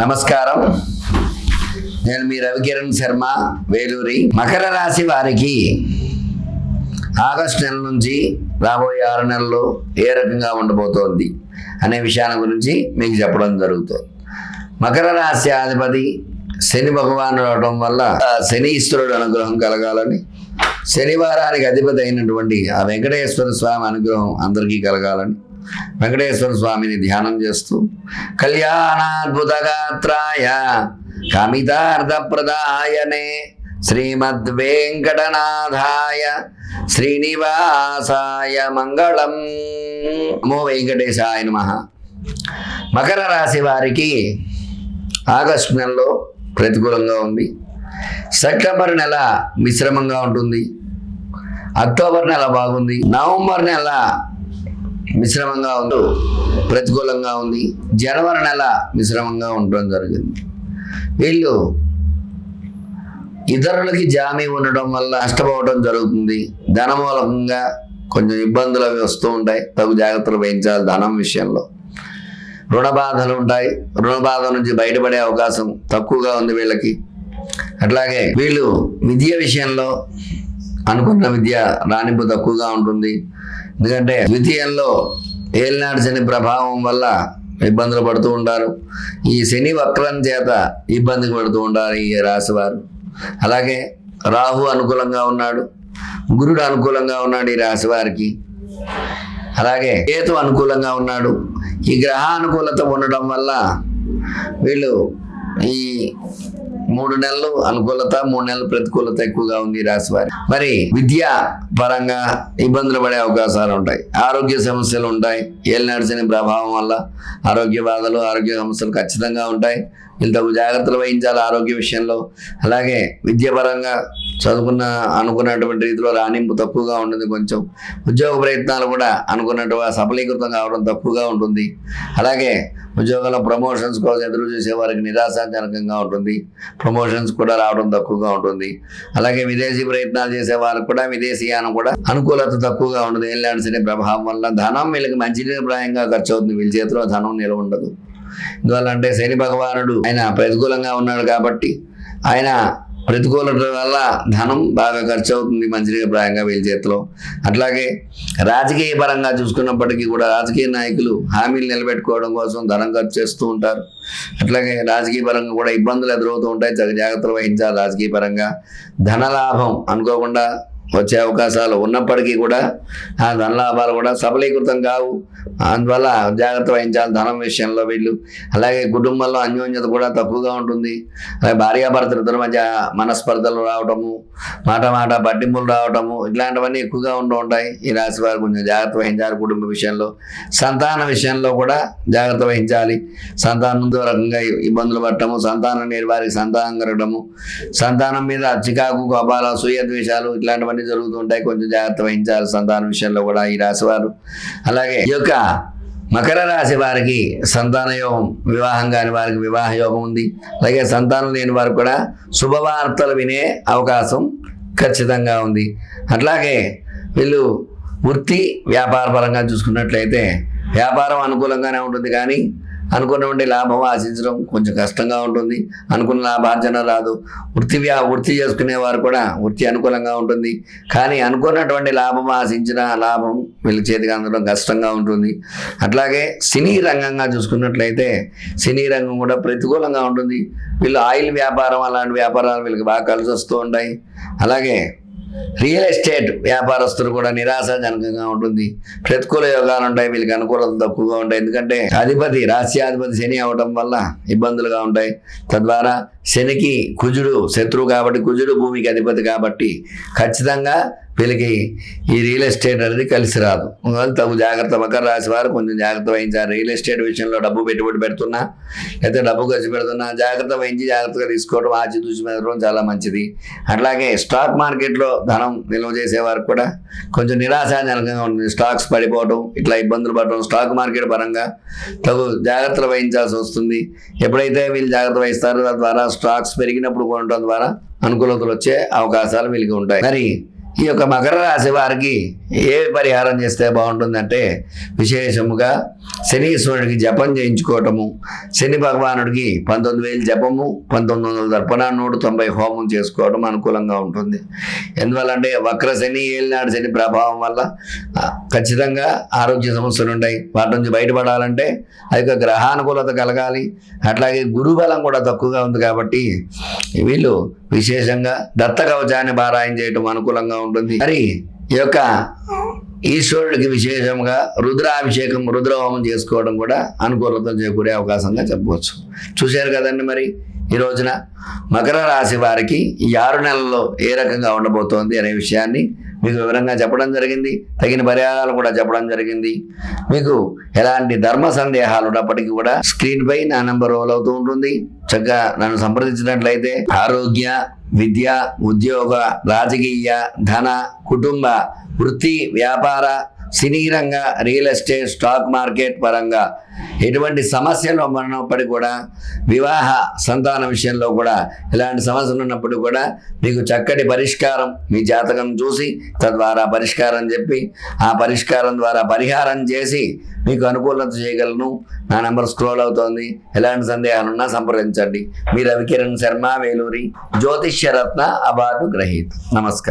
నమస్కారం. నేను మీ రవికిరణ్ శర్మ, వేలూరి. మకర రాశి వారికి ఆగస్టు నెల నుంచి రాబోయే 6 నెలలు ఏ రకంగా ఉండబోతోంది అనే విషయాల గురించి మీకు చెప్పడం జరుగుతుంది. మకర రాశి అధిపతి శని భగవానుడు అవడం వల్ల శనీశ్వరుడు అనుగ్రహం కలగాలని, శనివారానికి అధిపతి అయినటువంటి ఆ వెంకటేశ్వర స్వామి అనుగ్రహం అందరికీ కలగాలని వెంకటేశ్వర స్వామిని ధ్యానం చేస్తూ కళ్యాణాద్భుతగాత్రాయ కామితార్థప్రదాయనే శ్రీమద్ వెంకటనాథాయ శ్రీనివాసాయ మంగళం. నమో వెంకటేశాయ నమః. మకర రాశి వారికి ఆగస్టు నెలలో ప్రతికూలంగా ఉంది. సెప్టెంబర్ నెల మిశ్రమంగా ఉంటుంది. అక్టోబర్ నెల బాగుంది. నవంబర్ నెల మిశ్రమంగా ఉంది, ప్రతికూలంగా ఉంది. జనవరి నెల మిశ్రమంగా ఉండడం జరిగింది. వీళ్ళు ఇతరులకి జామీ ఉండడం వల్ల నష్టపోవడం జరుగుతుంది. ధనమూలకంగా కొంచెం ఇబ్బందులు అవి వస్తూ ఉంటాయి. తగు జాగ్రత్తలు వహించాలి. ధనం విషయంలో రుణ బాధలు ఉంటాయి. రుణ బాధ నుంచి బయటపడే అవకాశం తక్కువగా ఉంది వీళ్ళకి. అట్లాగే వీళ్ళు విద్య విషయంలో అనుకున్న విద్య రాణింపు తక్కువగా ఉంటుంది. ఎందుకంటే ద్వితీయంలో ఏలినాడు శని ప్రభావం వల్ల ఇబ్బందులు పడుతూ ఉంటారు. ఈ శని వక్రం చేత ఇబ్బందికి పడుతూ ఉంటారు ఈ రాశి వారు. అలాగే రాహు అనుకూలంగా ఉన్నాడు, గురుడు అనుకూలంగా ఉన్నాడు ఈ రాశి వారికి. అలాగే కేతు అనుకూలంగా ఉన్నాడు. ఈ గ్రహానుకూలత ఉండడం వల్ల వీళ్ళు ఈ 3 నెలలు అనుకూలత, 3 నెలలు ప్రతికూలత ఎక్కువగా ఉంది రాశి వారి. మరి విద్యా పరంగా ఇబ్బందులు పడే అవకాశాలు ఉంటాయి. ఆరోగ్య సమస్యలు ఉంటాయి. ఏలినాడు శని ప్రభావం వల్ల ఆరోగ్య బాధలు, ఆరోగ్య సమస్యలు ఖచ్చితంగా ఉంటాయి. వీళ్ళు తగు జాగ్రత్తలు వహించాలి ఆరోగ్య విషయంలో. అలాగే విద్యాపరంగా అనుకున్నటువంటి రీతిలో రాణింపు తక్కువగా ఉంటుంది. కొంచెం ఉద్యోగ ప్రయత్నాలు కూడా అనుకున్నట్టు సఫలీకృతం కావడం తక్కువగా ఉంటుంది. అలాగే ఉద్యోగంలో ప్రమోషన్స్ కోసం ఎదురు చూసే వారికి నిరాశాజనకంగా ఉంటుంది. ప్రమోషన్స్ కూడా రావడం తక్కువగా ఉంటుంది. అలాగే విదేశీ ప్రయత్నాలు చేసే వారికి కూడా విదేశీయానం కూడా అనుకూలత తక్కువగా ఉంటుంది. ఏలినాడు శని ప్రభావం వల్ల ధనం వీళ్ళకి మంచినీప్రాయంగా ఖర్చు అవుతుంది. వీళ్ళ చేతిలో ధనం నిలవ ఉండదు. ఎందువల్ల అంటే శని భగవానుడు ఆయన ప్రతికూలంగా ఉన్నాడు కాబట్టి ఆయన ప్రతికూలత వల్ల ధనం బాగా ఖర్చు అవుతుంది మంచినీప్రాయంగా వీళ్ళ చేతిలో. అట్లాగే రాజకీయ పరంగా చూసుకున్నప్పటికీ కూడా రాజకీయ నాయకులు హామీలు నిలబెట్టుకోవడం కోసం ధనం ఖర్చు చేస్తూ ఉంటారు. అట్లాగే రాజకీయ పరంగా కూడా ఇబ్బందులు ఎదురవుతూ ఉంటాయి. జాగ్రత్తలు వహించాలి. రాజకీయ పరంగా ధనలాభం అనుకోకుండా వచ్చే అవకాశాలు ఉన్నప్పటికీ కూడా ఆ ధనలాభాలు కూడా సఫలీకృతం కావు. అందువల్ల జాగ్రత్త వహించాలి ధనం విషయంలో వీళ్ళు. అలాగే కుటుంబంలో అన్యోన్యత కూడా తక్కువగా ఉంటుంది. అలాగే భార్యాభర్తల ఇద్దరి మధ్య మనస్పర్ధలు రావటము, మాట పట్టింపులు రావటము, ఇట్లాంటివన్నీ ఎక్కువగా ఉంటూ ఉంటాయి. ఈ రాశి వారు కొంచెం జాగ్రత్త వహించాలి కుటుంబ విషయంలో. సంతాన విషయంలో కూడా జాగ్రత్త వహించాలి. సంతానంతో రకంగా ఇబ్బందులు పడటము, సంతానం లేని వారికి సంతానం కలగడము, సంతానం మీద చికాకు, కోపాలు, అసూయ, ద్వేషాలు ఇట్లాంటివన్నీ జరుగుతూ ఉంటాయి. కొంచెం జాగ్రత్త వహించాలి సంతాన విషయంలో కూడా ఈ రాశి వారు. అలాగే ఈ యొక్క మకర రాశి వారికి సంతాన యోగం, వివాహం కాని వారికి వివాహ యోగం ఉంది. అలాగే సంతానం లేని వారికి కూడా శుభవార్తలు వినే అవకాశం ఖచ్చితంగా ఉంది. అట్లాగే వీళ్ళు వృత్తి వ్యాపార పరంగా చూసుకున్నట్లయితే వ్యాపారం అనుకూలంగానే ఉంటుంది, కానీ అనుకున్నటువంటి లాభం ఆశించడం కొంచెం కష్టంగా ఉంటుంది. అనుకున్న లాభార్జన రాదు. వృత్తి చేసుకునే వారు కూడా వృత్తి అనుకూలంగా ఉంటుంది, కానీ అనుకున్నటువంటి లాభం ఆశించిన లాభం వీళ్ళ చేతికి అందడం కష్టంగా ఉంటుంది. అట్లాగే సినీ రంగంగా చూసుకున్నట్లయితే సినీ రంగం కూడా ప్రతికూలంగా ఉంటుంది. వీళ్ళు ఆయిల్ వ్యాపారం అలాంటి వ్యాపారాలు వీళ్ళకి బాగా కలిసి వస్తూ ఉంటాయి. అలాగే రియల్ ఎస్టేట్ వ్యాపారస్తులు కూడా నిరాశాజనకంగా ఉంటుంది. ప్రతికూల యోగాలు ఉంటాయి. వీళ్ళకి అనుకూలత తక్కువగా ఉంటాయి. ఎందుకంటే రాశ్యాధిపతి శని అవడం వల్ల ఇబ్బందులుగా ఉంటాయి. తద్వారా శనికి కుజుడు శత్రువు కాబట్టి, కుజుడు భూమికి అధిపతి కాబట్టి ఖచ్చితంగా వీళ్ళకి ఈ రియల్ ఎస్టేట్ అనేది కలిసి రాదు. తగు జాగ్రత్త మకర రాశి వారు కొంచెం జాగ్రత్త వహించాలి. రియల్ ఎస్టేట్ విషయంలో డబ్బు పెట్టుబడి పెడుతున్నా లేకపోతే డబ్బు ఖర్చు పెడుతున్నా జాగ్రత్త వహించి జాగ్రత్తగా తీసుకోవడం, ఆచితూచి మెదడం చాలా మంచిది. అట్లాగే స్టాక్ మార్కెట్లో ధనం నిల్వ చేసే వారికి కూడా కొంచెం నిరాశాజనకంగా ఉంటుంది. స్టాక్స్ పడిపోవడం, ఇట్లా ఇబ్బందులు పడడం, స్టాక్ మార్కెట్ పరంగా తగు జాగ్రత్తలు వహించాల్సి వస్తుంది. ఎప్పుడైతే వీళ్ళు జాగ్రత్త వహిస్తారో తద్వారా స్టాక్స్ పెరిగినప్పుడు కొనడం ద్వారా అనుకూలతలు వచ్చే అవకాశాలు వీళ్ళకి ఉంటాయి. మరి ఈ యొక్క మకర రాశి వారికి ఏ పరిహారం చేస్తే బాగుంటుందంటే విశేషముగా శనీశ్వరుడికి జపం చేయించుకోవటము, శని భగవానుడికి 19,000 జపము, 1900 దర్పణ, 190 హోమం చేసుకోవడం అనుకూలంగా ఉంటుంది. ఎందువల్లంటే వక్ర శని, ఏలినాడు శని ప్రభావం వల్ల ఖచ్చితంగా ఆరోగ్య సమస్యలు ఉంటాయి. వాటి నుంచి బయటపడాలంటే అది యొక్క గ్రహానుకూలత కలగాలి. అట్లాగే గురుబలం కూడా తక్కువగా ఉంది కాబట్టి వీళ్ళు విశేషంగా దత్త కవచాన్ని పారాయణ చేయటం అనుకూలంగా ఉంటుంది. మరి ఈ యొక్క ఈశ్వరుడికి విశేషంగా రుద్రాభిషేకం, రుద్రహోమం చేసుకోవడం కూడా అనుకూలత చేకూరే అవకాశంగా చెప్పవచ్చు. చూశారు కదండి, మరి ఈ రోజున మకర రాశి వారికి ఈ 6 నెలల్లో ఏ రకంగా ఉండబోతోంది అనే విషయాన్ని మీకు వివరంగా చెప్పడం జరిగింది. తగిన పరిహారాలు కూడా చెప్పడం జరిగింది. మీకు ఎలాంటి ధర్మ సందేహాలు ఉన్నప్పటికీ కూడా స్క్రీన్ పై నా నెంబర్ రోల్ అవుతూ ఉంటుంది. చక్కగా నన్ను సంప్రదించినట్లయితే ఆరోగ్య, విద్య, ఉద్యోగ, రాజకీయ, ధన, కుటుంబ, వృత్తి, వ్యాపార, సినీ రంగ, రియల్ ఎస్టేట్, స్టాక్ మార్కెట్ పరంగా ఎటువంటి సమస్యలు ఉన్నప్పటికీ కూడా, వివాహ సంతాన విషయంలో కూడా ఇలాంటి సమస్యలు ఉన్నప్పుడు కూడా మీకు చక్కటి పరిష్కారం మీ జాతకం చూసి తద్వారా పరిష్కారం చెప్పి ఆ పరిష్కారం ద్వారా పరిహారం చేసి మీకు అనుకూలత చేయగలను. నా నెంబర్ స్క్రోల్ అవుతోంది. ఎలాంటి సందేహాలున్నా సంప్రదించండి. మీ రవికిరణ్ శర్మ, వేలూరి, జ్యోతిష్య రత్న అవార్డు గ్రహీత. నమస్కారం.